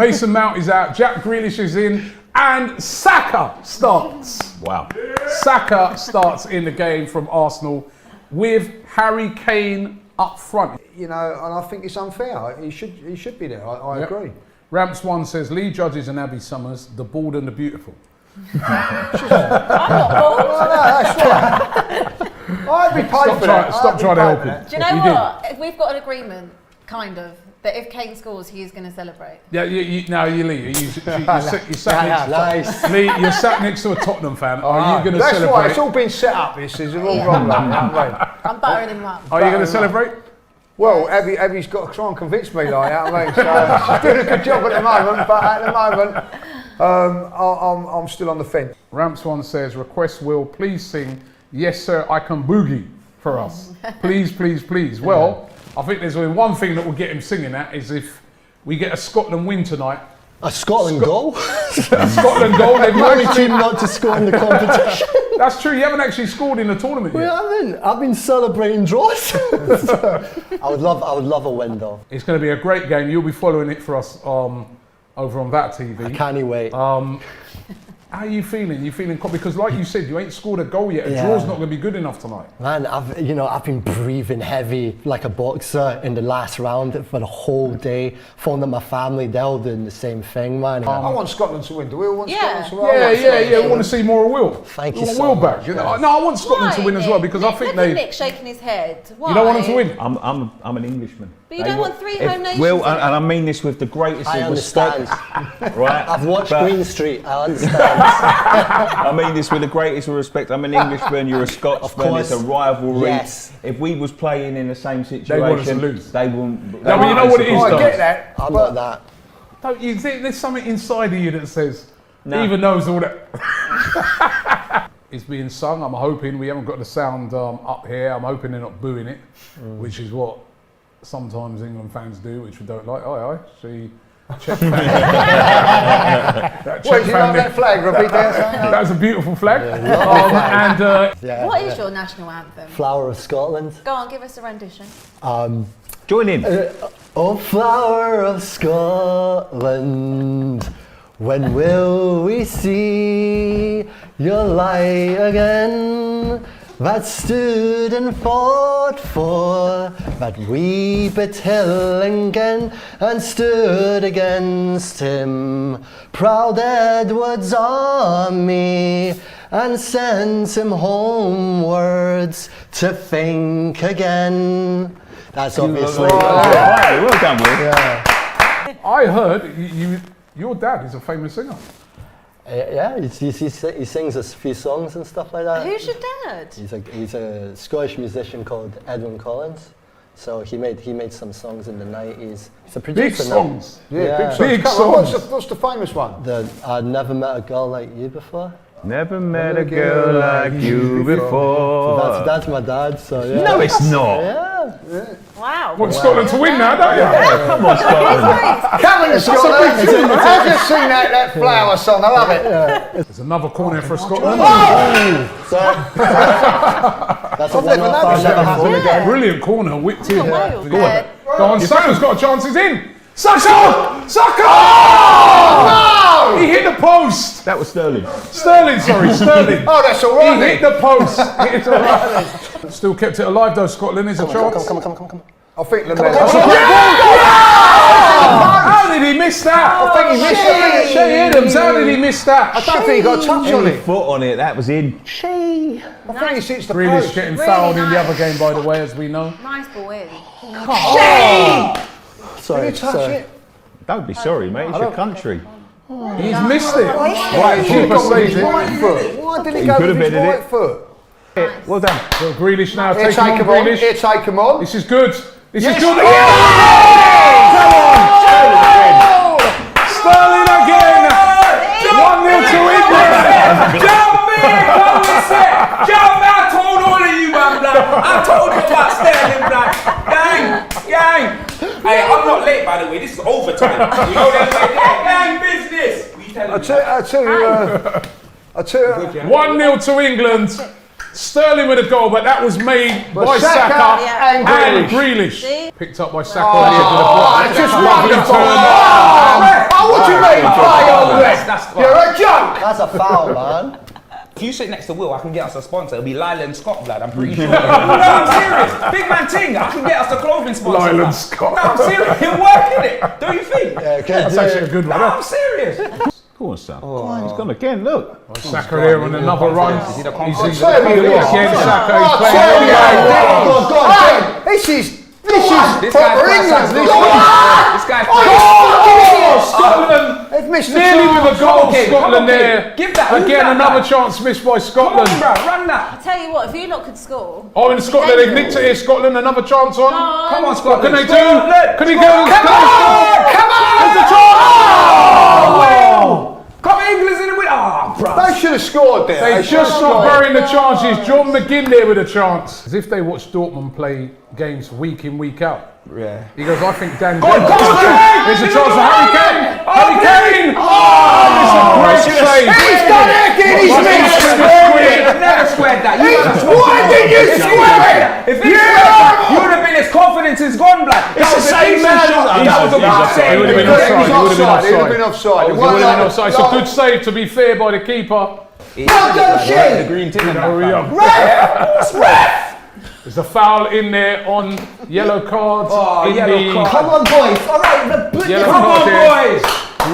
Mason Mount is out. Jack Grealish is in. And Saka starts. Wow. Saka starts in the game from Arsenal with Harry Kane up front. You know, and I think it's unfair. He should be there. I agree. Ramps 1 says Lee Judges and Abby Summers, the bald and the beautiful. I'm not bald. No, that's right. I'd be paid for that. Stop trying to help him. Do you know what? We've got an agreement, kind of, that if Kane scores, he's going to celebrate. Yeah, Lee, you're sat next to a Tottenham fan. Are you going to celebrate? That's why it's all been set up. This is all wrong. I'm buttering him up. Are you going to celebrate? Well, Abby's got to try and convince me like that. I mean, so she's doing a good job at the moment, but at the moment, I'm still on the fence. Ramps 1 says, request Will please sing Yes Sir I Can Boogie for us. Please, please, please. Well, I think there's only one thing that will get him singing that is if we get a Scotland win tonight. A Scotland goal? A Scotland goal. They've the only team not to score in the competition. That's true. You haven't actually scored in the tournament yet. Well, I've been celebrating draws. I would love a win though. It's going to be a great game. You'll be following it for us over on that TV. I can't wait. How are you feeling? Because like you said, you ain't scored a goal yet. A draw's not going to be good enough tonight. Man, I've been breathing heavy like a boxer in the last round for the whole day. Phoned up my family, they're all doing the same thing, man. I want Scotland to win. Do we all want Scotland to win? Yeah. We want to see more of Will. Thank you want so Will much. back. You know? No, I want Scotland to win as well because I think they. Nick shaking his head. Why? You don't want them to win. I'm an Englishman. But you don't want 3 home nations. Will, and I mean this with the greatest of respect. Right? I've watched Green Street. I understand. I mean this with the greatest of respect. I'm an Englishman, you're a Scotsman, it's a rivalry. Yes. If we was playing in the same situation, They want us to lose. They wouldn't. No, but you know what it is, I get that. I'm not that. Don't you think there's something inside of you that says, even knows all that. It's being sung. I'm hoping we haven't got the sound up here. I'm hoping they're not booing it, which is what sometimes England fans do, which we don't like. Aye. See. Wait, you like that flag, Robbie? That was a beautiful flag. What is your national anthem? Flower of Scotland. Go on, give us a rendition. Join in. Oh, flower of Scotland, when will we see your light again? That stood and fought for that wee bit Hillingen and stood against him, proud Edward's army, and sent him homewards to think again. That's obviously. Well done, Will. Yeah. I heard your dad is a famous singer. Yeah, he sings a few songs and stuff like that. Who's your dad? He's a Scottish musician called Edwin Collins. So he made some songs in the 90s. He's a producer. Big songs. Yeah, big songs. What's the famous one? I Never Met a Girl Like You Before. Never met a girl like you before. So that's my dad, so yeah. No, it's not. Yeah. Wow. Want Scotland to win now, don't you? Yeah, come on, Scotland. Come on, Scotland. I've just seen that flower song. I love it. There's another corner for Scotland. That's a one-off. Brilliant corner, whipped in. Go Wales. on, Saka's got a chance, he's in. Saka! No! He hit the post. That was Sterling. Sterling. Oh, that's all right. He hit the post. Still kept it alive though, Scotland. There's a chance. Come on. I think Lamella. How did he miss that? I think he missed it. Shea Adams, how did he miss that? I don't think he got a touch on Any it. foot on it, that was in. I think he hits the Grealish post. getting Really fouled in the nice. other game, by the way, as we know. Nice ball in. Did he touch it? Don't be sorry, mate. It's your country. He's missed it. Right, keeper saves it. right foot. Why did he go could with have his headed right it. foot? Well done. So Grealish now Here, taking on take him on. Grealish. Here, take him on. This is good. This is good. Oh! Come on! Sterling again. 1-0 to England. Jump me! What was that? Jump me! I told all of you, man, blood. I told you about Sterling, blood. Gang. Hey, I'm not late, by the way. This is overtime. You know that? Gang business. What you telling me? I tell you. 1-0 to England. Sterling with a goal, but that was made by Saka and and Grealish. Grealish. Picked up by Saka. Oh, Lovely just turn. what do you mean? You're a joke. That's a foul, man. If you sit next to Will, I can get us a sponsor. It'll be Lyland Scott, blood. I'm pretty sure. No, I'm serious. Big man ting. I can get us a clothing sponsor. Lyland Scott. No, I'm serious. He'll work in it. Don't you think? Yeah, That's actually a good one. No, I'm serious. Go on, son. He's gone again, look. Saka here on another run. Is he the He's confidence? tell you what. again, Saka. He's Tell playing you well. what. Hey, this is This proper guy's England. This guy's Scotland They've missed nearly the with a goal. Okay, Scotland okay. there. Give that. Again, Who's that another guy? chance missed by Come Scotland. on, bro. Run that. I tell you what, if you lot could score. Oh, in Scotland, they've nicked it here. Scotland, another chance on. Come on, What Scotland. can they do? Scotland. Can he go? Come on! Come on! There's a chance! Come on, England's in the win. Ah, bro. They should have scored there. They just not burying the chances. John McGinn there with a chance. As if they watch Dortmund play games week in, week out. Yeah. He goes, I think Dan. Go on, There's a chance for Harry Kane. Harry Kane. It's a great save. He's done it again. He's missed. Never squared that. Why did you swear it? If he squared that, you would have been, his confidence is gone, blood. It's the same man. That was a good He save. would have been He offside. would have been offside. He would have been offside. It's a good save, to be fair, by the keeper. Well done, Shane. The green tin and Hurry that. up. Ref! There's a foul in there on yellow cards. Oh, in yellow the card. Come on, boys. All right, Yellow Come card on, there. boys.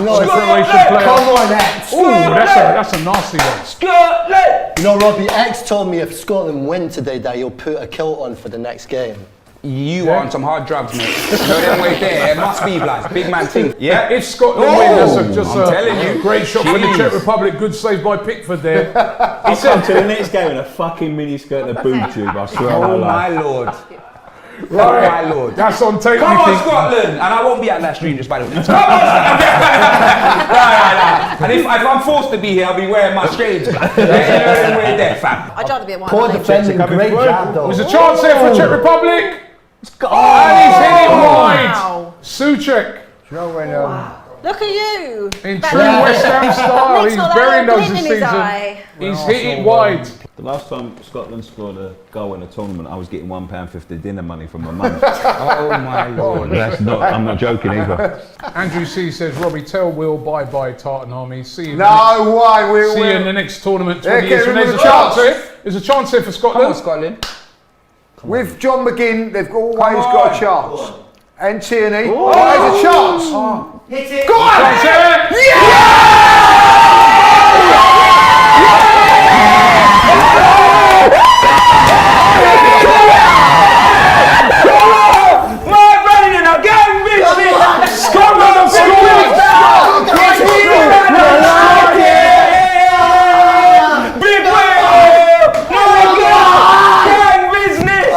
No, The Croatian player. come on, X. Ooh, that's a nasty one. Scotland. You know, Robbie, X told me if Scotland win today that he'll put a kilt on for the next game. You are on some hard drugs, mate. No, them way there. It must be, blood. Big man thing. Yeah. If Scotland win, that's just I'm telling you. great shot for the Jeez. Czech Republic. Good save by Pickford there. He said to the next game in a fucking miniskirt and a boob tube, I swear on my Oh life. my lord. Right. Oh my lord. That's on tape. Come you on, think. Scotland! And I won't be at that stream, just by the way. Come on, Scotland! Right. And if I'm forced to be here, I'll be wearing my shades. We're there, fam. I'd rather be at one. Poor defending, great job though. There's a chance there for Czech Republic. And he's hit it wide. Suchek. Look at you. In That true little- West Ham style, Nick's he's got that burying little those glint this in his season. eye. He's hit it wide. The last time Scotland scored a goal in a tournament, I was getting £1.50 dinner money from my mum. Oh my lord. That's not, I'm not joking either. Andrew C says, Robbie, tell Will bye-bye Tartan Army. See you, No way. see you in the next tournament 20 Yeah, years get from rid There's a of the chance chance. here. There's a chance here for Come on, Scotland. Scotland. With John McGinn, they've always Come got on. a chance. And Tierney, there's a chance. Hit it. Go on! Chance here. My running again, bitch! Scotland have scored. Big whale! My God! Gang business!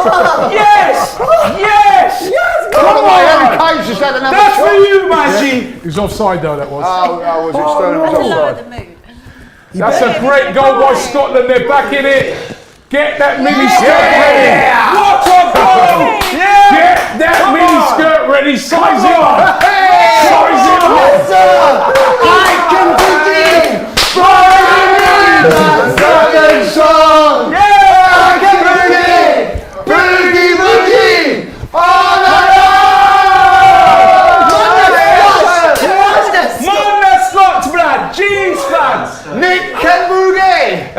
Yes! Yes! Come on, Harry Kane's just had another That's for shot. you, my G! He's offside though, that was. Oh, was it Sterling? That's a Was lower offside. the mood. That's a great goal by Scotland. They're back in it. Get that mini skirt ready. What a goal! Yeah! Get that mini skirt ready. Size it up. Size it up. I can begin. Southern song. Yeah! I can boogie, boogie, boogie. All night Man, that's Scots, blood! Jeez, fans! long. Nick can boogie.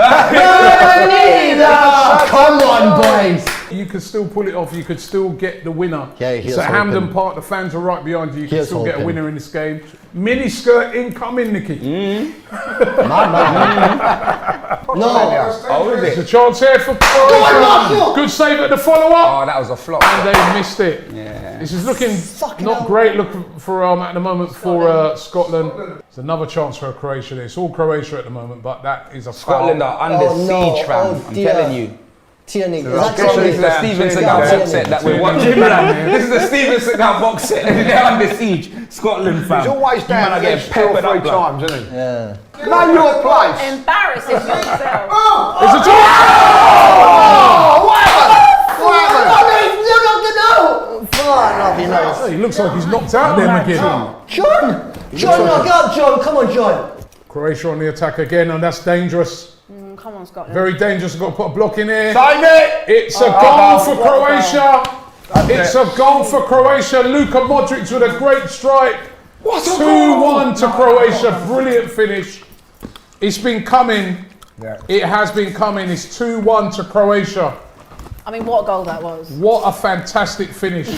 Come on, boys. You could still pull it off. You could still get the winner. Yeah, here's it's at Hampden hoping. Park. The fans are right behind you. You can Here's still get a hoping. winner in this game. Mini skirt incoming, Nicky. Man. No. Oh, is There's it? a chance here for Croatia. Good save at the follow-up. Oh, that was a flop. And they missed it. Yeah. This is looking Fucking not hell. great look for at the moment for Scotland. It's another chance for Croatia. It's all Croatia at the moment, but that is a Scotland foul. are under Oh, no. siege, fam. Oh, I'm dear. telling you. Tierney. Is I'm that pretty sure this Tierney? is the Steven Tierney. Seagal box set that we're watching. This is the Steven Seagal box set. They're under siege. Scotland, fam. He's always You man down are against getting two or peppered three up, blood. times, isn't he? Yeah. Know your place. Embarrassing yourself. There's a chance. Oh, what happened? What happened? Come on, Robbie, nice. He looks like he's knocked out there, McGinn. John! John, knock up, John. Come on, John. Croatia on the attack again, and that's dangerous. Come on, Scotland. Very dangerous. Got to put a block in here. Sign it. It's a goal for Croatia. It's a goal for Croatia. Luka Modric with a great strike. What a 2-1 to Croatia. Brilliant finish. It's been coming. Yeah. It has been coming. It's 2-1 to Croatia. I mean, what a goal that was. What a fantastic finish.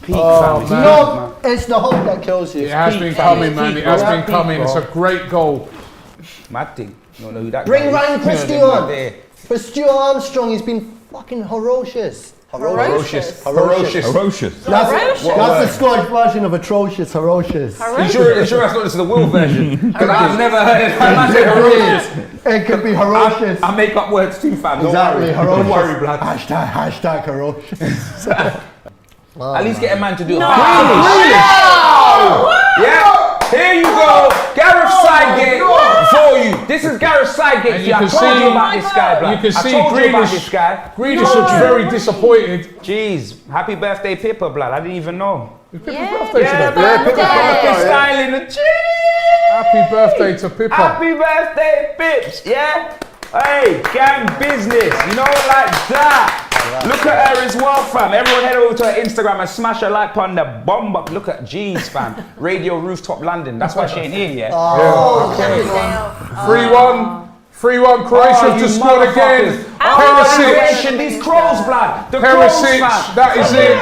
No, it's the hope that kills you. It has been coming, man. It has been coming. It's a great goal. Mad thing. You don't know who that Bring guy is. Ryan You Christie know on. there. For Stuart Armstrong, he's been fucking ferocious. Ferocious. Ferocious. Ferocious. That's Ferocious. the Scottish version of atrocious, ferocious. You sure that's not just the Will version? Because I've never heard it. I said ferocious. It could be ferocious. I make up words too, fam. Don't Exactly, worry. ferocious. Don't worry, blood. Hashtag ferocious. At least get a man to do it. No. Yeah. Here you go. Gareth Sidegate for you. This is Gareth Sidegate. And you I can told see- you about this guy, blood. You can see I told you about Grealish. this guy. Grealish looks very disappointed. Jeez. Happy birthday, Pippa, blood. I didn't even know. It's Pippa's Yeah. birthday Yeah, today. birthday. birthday. Style in the cheese. Happy birthday to Pippa. Happy birthday, Pips. Yeah. Hey, gang business. You know, like that. Look at her as well, fam. Everyone head over to her Instagram and smash her like on the bomb up. Look at G's, fam. Radio Rooftop London. That's why she ain't here yet. Okay. 3-1. 3-1. Croatia have you just scored again. motherfuckers. Perisic. These crows, blood. The crows, Perisic. fam. That is it.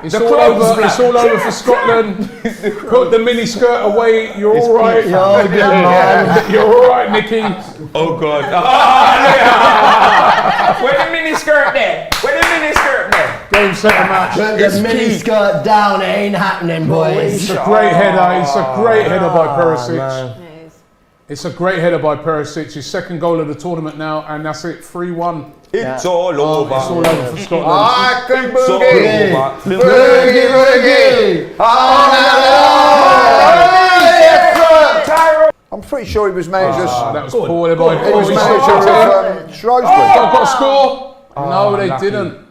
It's The all clothes, over. blood. It's all over for Scotland. Put the mini skirt away. You're all right. Yo, good man. You're all right, Nicky. Oh, God. Where the mini skirt there? Where the mini skirt there? Game, set, and match. The mini skirt down, it ain't happening, boys. It's a great header. It's a great header by Perisic. man. Yes. It's a great header by Perisic. His second goal of the tournament now, and that's it. 3-1. It's all over. It's all over for Scotland. I can It's all boogie. over. Boogie, boogie. I'm pretty sure he was manager. That was poorly by He was Croatia. manager of Shrewsbury. Got a score? No, they lucky. didn't.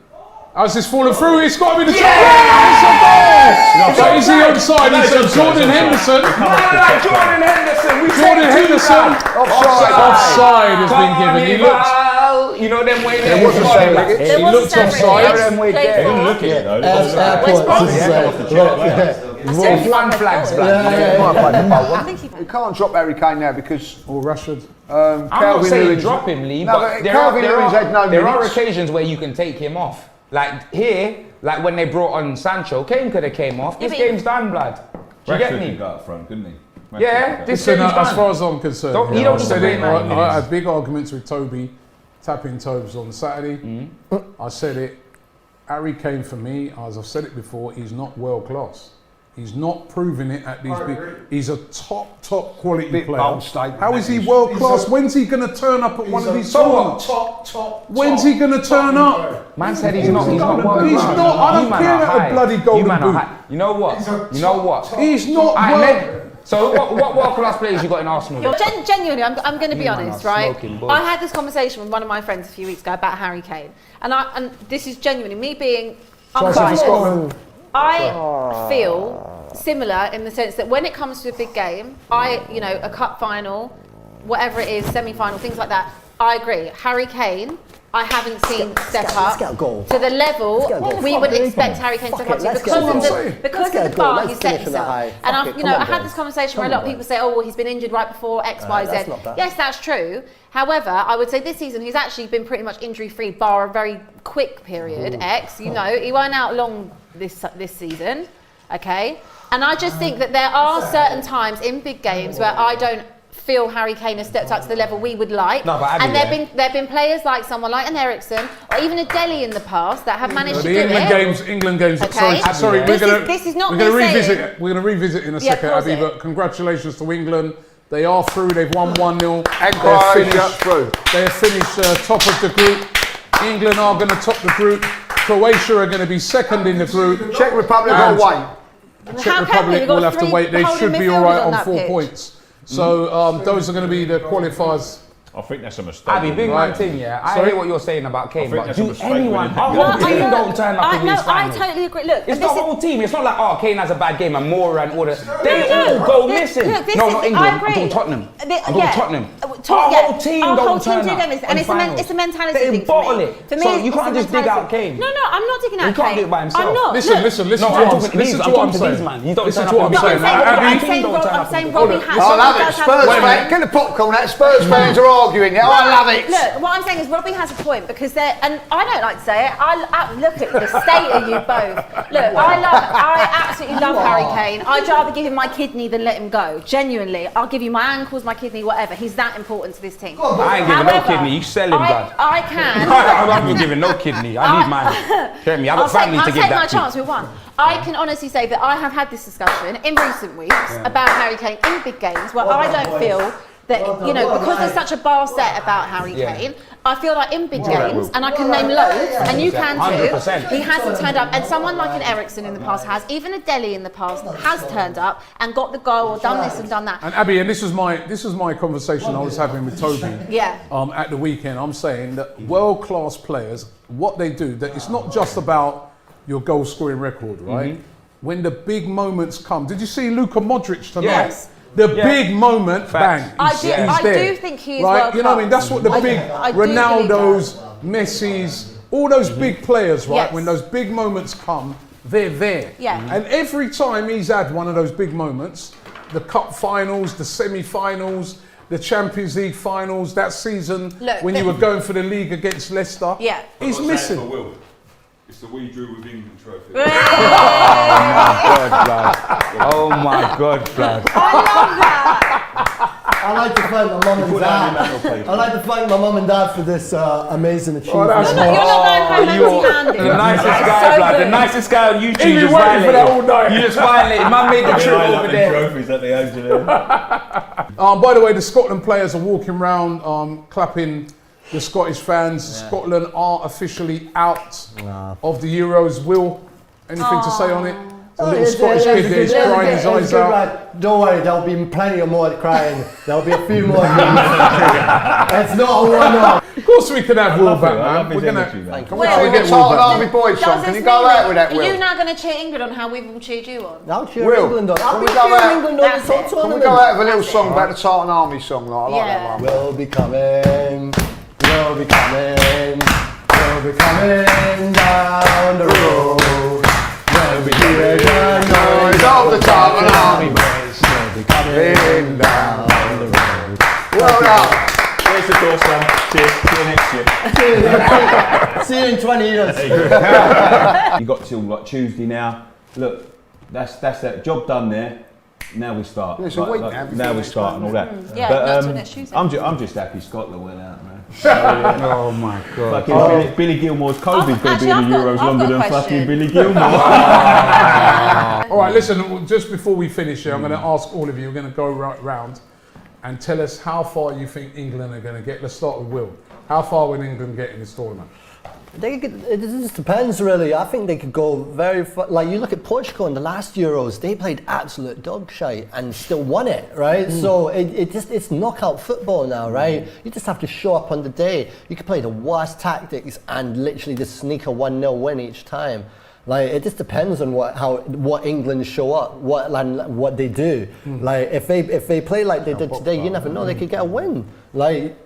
As it's fallen through, it's got to be the top. It's a goal! But is he onside? It's Jordan Henderson. Jordan Henderson. We Jordan Henderson. Offside has been given. He looked. You know them way It was a save. There He was looked a offside. Played They for- Look at it though. Airport. Brom. This is like, One flags, blood. I think he You can't drop Harry Kane now because Or Rashford. I'm not Calvin saying Lewin's- drop him, Lee, No, but but Calvin Lewin's had no there are minutes. occasions where you can take him off. Like here, like when they brought on Sancho, Kane could have came off. Yeah, This but- game's done, blood. Do you get Rashford me? could go up front, couldn't he? Rashford Yeah, could go. this Listen, game's as done. far as I'm concerned, Don't- you don't I need said to it. blame him. I had big arguments with Toby, tapping Tobes on Saturday. I said it. Harry Kane for me, as I've said it before, he's not world class. He's not proving it at these big. He's a top quality Bit player. bold statement, How that is he is. world class? When's he going to turn up at one of these tournaments? Top. When's he going to turn up? Man said he's not. He's not world He's class. not. I You don't man care are about a high. bloody You golden man are boot. high. You know what? You know what? He's not I world. meant. So what world class players you got in Arsenal? You're genuinely, I'm going to be Man, honest, I'm right? smoking buds. I had this conversation with one of my friends a few weeks ago about Harry Kane, and this is genuinely me being unbiased. I feel similar in the sense that when it comes to a big game, a cup final, whatever it is, semi-final, things like that, I agree. Harry Kane, I haven't seen step let's get a up goal. to the level get a goal. we would expect Harry Kane to step up to because of the bar he sets up. And I had this conversation where a lot of people say, oh, well, he's been injured right before X, Y, Z. that's not bad. Yes, that's true. However, I would say this season he's actually been pretty much injury-free, bar a very quick period. X, he weren't out long this season, okay? And I just think that there are certain times in big games where I don't feel Harry Kane has stepped up to the level we would like. No, but Abby, and there've been players like someone like an Ericsson or even a Dele in the past that have managed to do it. England games. Okay. Sorry. This is not we're me going to saying- revisit it. We're going to revisit in a second, pause Abby. it. But congratulations to England. They are through. They've won 1-0. And Croatia through. They have finished top of the group. England are going to top the group. Croatia are going to be second in the group. Czech Republic And will wait. Czech Republic will have to wait. They should be all right on 4 points. So those are going to be the qualifiers. I think that's a mistake. Abby, big Right. man thing, yeah. I Sorry? hear what you're saying about Kane, think but that's a do mistake anyone, when our it whole happens. team don't turn up in these I finals. totally agree. Look, It's and the this is- whole team. It's not like, Kane has a bad game and Moore and all that. They No, all go look, missing. look, this No, is- not I England. I'm agree. talking Tottenham. I'm Yeah. talking Tottenham. whole team our don't whole team turn do up get missed, and on finals. it's a mentality They thing bottle for me. it. For me, So you it's can't a just dig out mentality. Kane. No, I'm not digging out He can't Kane. do it by himself. I'm not. Listen Look, to No, what I'm talking saying. to these. Listen I'm to what I'm talking to these, saying. man. You don't Listen turn to up what I'm in saying. Every I'm team saying don't turn up Robbie in has. I love it. does have Spurs a point. fans, get the popcorn out. Spurs fans are arguing. Yeah, I love it. Look, what I'm saying is Robbie has a point because they're, and I don't like to say it. I look at the state of you both. Look, I absolutely love Harry Kane. I'd rather give him my kidney than let him go. Genuinely, I'll give you my ankles, my kidney, whatever. He's that important to this team. I ain't giving no kidney. You sell him, blood. I can. I'm not giving no kidney. I need mine. Get me. I've got family to give I'll take my that to. chance with one. I can honestly say that I have had this discussion in recent weeks about Harry Kane in big games where I don't feel that, because there's such a bar set about Harry Kane, I feel like in big games, and I can name loads, and you can too, 100%. he hasn't turned up. And someone like an Ericsson in the past has, even a Dele in the past has turned up and got the goal or done this and done that. And Abby, and this was my conversation I was having with Toby Yeah. at the weekend. I'm saying that world-class players, what they do, that it's not just about your goal-scoring record, right? When the big moments come, did you see Luka Modric tonight? Yes. The big moment, bang, he's there. I do think he is right? world You know what I mean? class. That's what the big I do believe Ronaldos, Messi's, all those big players, right? Yes. When those big moments come, they're there. Yeah. And every time he's had one of those big moments, the cup finals, the semi-finals, the Champions League finals, that season Look, when you were going for the league against Leicester, Yeah. he's I'm not saying missing. for Will. It's the we drew with England trophy. Oh my God, blood. I love that. I like to thank my mum and Put that in the dad. I like to thank my mum and dad for this amazing achievement. that's You're not going home empty-handed. The nicest That's guy, so blood. The good. nicest guy on YouTube. He's been just waiting for that all violated. night. You just violated. Man made the trip over there. trophies that they own to them. By the way, the Scotland players are walking around clapping the Scottish fans. Scotland are officially out of the Euros. Will, anything to say on it? A little Scottish kid there is crying his eyes out. Right. Don't worry, there'll be plenty of more crying. There'll be a few more. It's not a one-off. Of course we can have Will back, I love man. his We're gonna. energy, man. Can we Will, sing get the Will Tartan back. Army Boys Does song? this Can you go mean out with that, Are Will? you now going to cheer England on how we've all cheered you on? I'll cheer Will, England on. can I'll we be go cheering out- England on That's the it. top Can we tournament. go out with a little That's song it. about the Tartan Army song? Like, I like Yeah. that one. We'll be coming. We'll be coming. We'll be coming down the road. We'll be hearing the noise of the Tartan Army boys. We'll be coming down the road. Well done. There's the door, son. Cheers. See you next year. See you in 20 years. You got till like Tuesday now. Look, that's that job done there. Now we start. It's a week now before Now we next start and all that. Yeah, not till next Tuesday. I'm just happy Scotland went out, man. Oh my God. Fucking Billy Gilmore's Covid's going to be in Actually, the I've Euros got longer a than question. fucking Billy Gilmore. All right, listen. Just before we finish here, I'm going to ask all of you. We're going to go right round and tell us how far you think England are going to get. Let's start with Will. How far will England get in this tournament? It just depends, really. I think they could go very far. Like, you look at Portugal in the last Euros, they played absolute dog shite and still won it, right? So it's knockout football now, right? You just have to show up on the day. You can play the worst tactics and literally just sneak a 1-0 win each time. Like, it just depends on what England show up, what they do. Like, if they play like they did today, you never know, they could get a win. Like,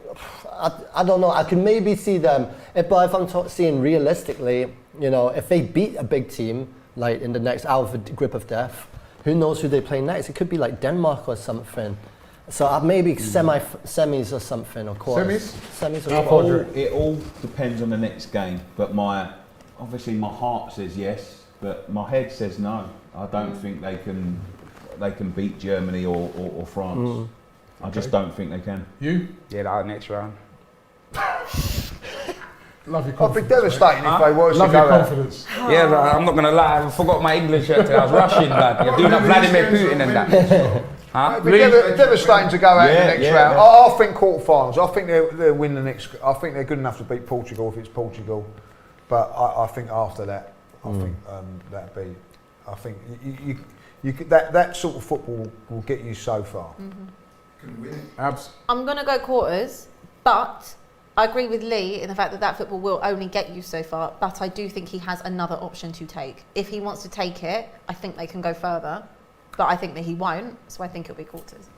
I don't know. I could maybe see them, but if I'm seeing realistically, if they beat a big team like in the next hour of the grip of death, who knows who they play next? It could be like Denmark or something. So maybe semis or something, of course. Semis or quarters. It all depends on the next game. But obviously my heart says yes, but my head says no. I don't think they can beat Germany or France. I just don't think they can. You? Yeah, that next round. Love your I'd be confidence. devastated if they were to Love go your out. confidence. Yeah, but I'm not gonna lie. I forgot my English shirt today. I was rushing, lad. You're doing up Vladimir Putin and that. Huh? It'd be devastating to go out in the next round. Yeah. I think quarterfinals. I think they'll win the next. I think they're good enough to beat Portugal if it's Portugal. But I think after that, I think that'd be. I think you could, that sort of football will get you so far. I'm going to go quarters, but I agree with Lee in the fact that football will only get you so far, but I do think he has another option to take. If he wants to take it, I think they can go further, but I think that he won't, so I think it'll be quarters.